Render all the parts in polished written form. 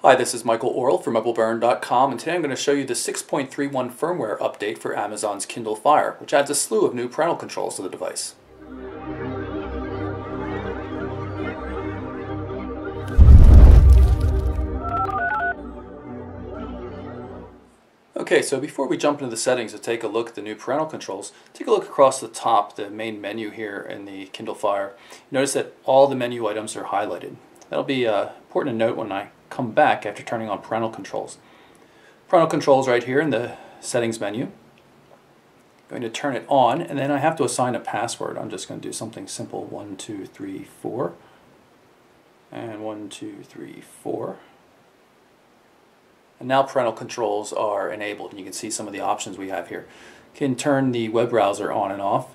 Hi, this is Michael Orrell from MobileBurn.com, and today I'm going to show you the 6.31 firmware update for Amazon's Kindle Fire, which adds a slew of new parental controls to the device. Okay, so before we jump into the settings to take a look at the new parental controls, take a look across the top, the main menu here in the Kindle Fire. Notice that all the menu items are highlighted. That'll be important to note when I come back after turning on parental controls. Parental controls right here in the settings menu. I'm going to turn it on, and then I have to assign a password. I'm just going to do something simple, 1 2 3 4 and 1 2 3 4. And now parental controls are enabled, and you can see some of the options we have here. You can turn the web browser on and off,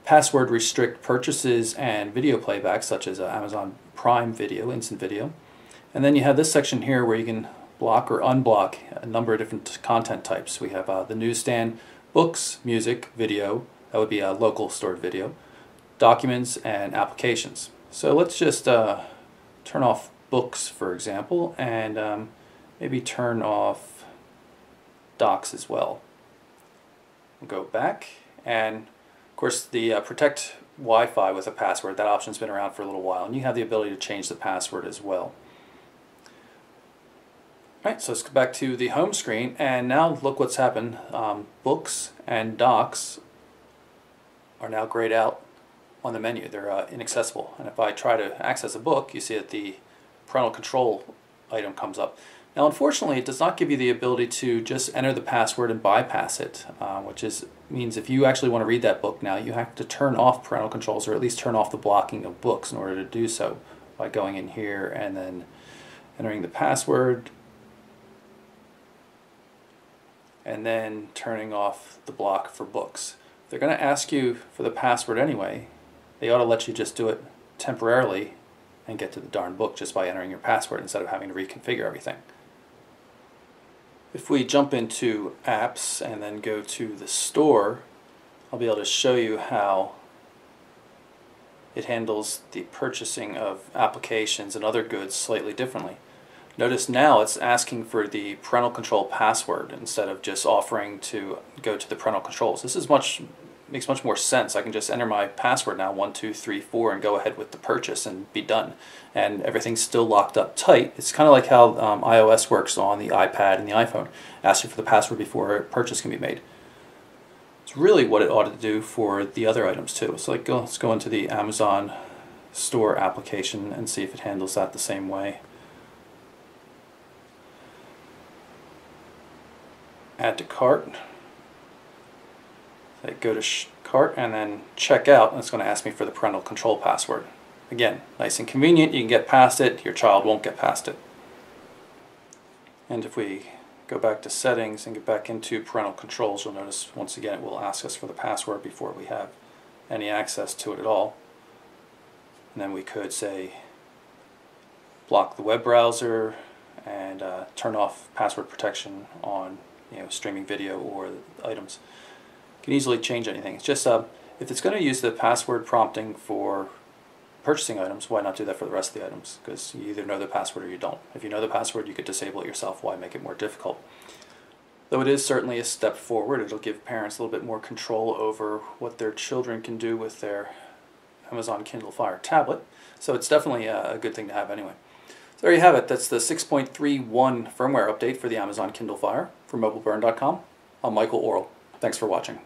password restrict purchases and video playback such as Amazon Prime Video, Instant Video. And then you have this section here where you can block or unblock a number of different content types. We have the newsstand, books, music, video, that would be a local stored video, documents, and applications. So let's just turn off books, for example, and maybe turn off docs as well. We'll go back, and of course the protect Wi-Fi with a password, that option's been around for a little while, and you have the ability to change the password as well. Alright, so let's go back to the home screen, and now look what's happened. Books and docs are now grayed out on the menu. They're inaccessible, and if I try to access a book, you see that the parental control item comes up. Now unfortunately it does not give you the ability to just enter the password and bypass it, which means if you actually want to read that book now, you have to turn off parental controls, or at least turn off the blocking of books in order to do so, by going in here and then entering the password and then turning off the block for books. If they're going to ask you for the password anyway, they ought to let you just do it temporarily and get to the darn book just by entering your password instead of having to reconfigure everything. If we jump into apps and then go to the store, I'll be able to show you how it handles the purchasing of applications and other goods slightly differently. Notice now it's asking for the parental control password instead of just offering to go to the parental controls. This is makes much more sense. I can just enter my password now, 1 2 3 4, and go ahead with the purchase and be done. And everything's still locked up tight. It's kind of like how iOS works on the iPad and the iPhone. Asks you for the password before a purchase can be made. It's really what it ought to do for the other items too. So let's go into the Amazon store application and see if it handles that the same way. Add to cart. Go to cart and then check out, and it's going to ask me for the parental control password. Again, nice and convenient. You can get past it. Your child won't get past it. And if we go back to settings and get back into parental controls, you'll notice once again it will ask us for the password before we have any access to it at all. And then we could say block the web browser and turn off password protection on streaming video or items. You can easily change anything. It's just if it's going to use the password prompting for purchasing items, why not do that for the rest of the items? Because you either know the password or you don't. If you know the password, you could disable it yourself. Why make it more difficult? Though it is certainly a step forward, it'll give parents a little bit more control over what their children can do with their Amazon Kindle Fire tablet. So it's definitely a good thing to have anyway. So there you have it. That's the 6.31 firmware update for the Amazon Kindle Fire. For MobileBurn.com, I'm Michael Orrell. Thanks for watching.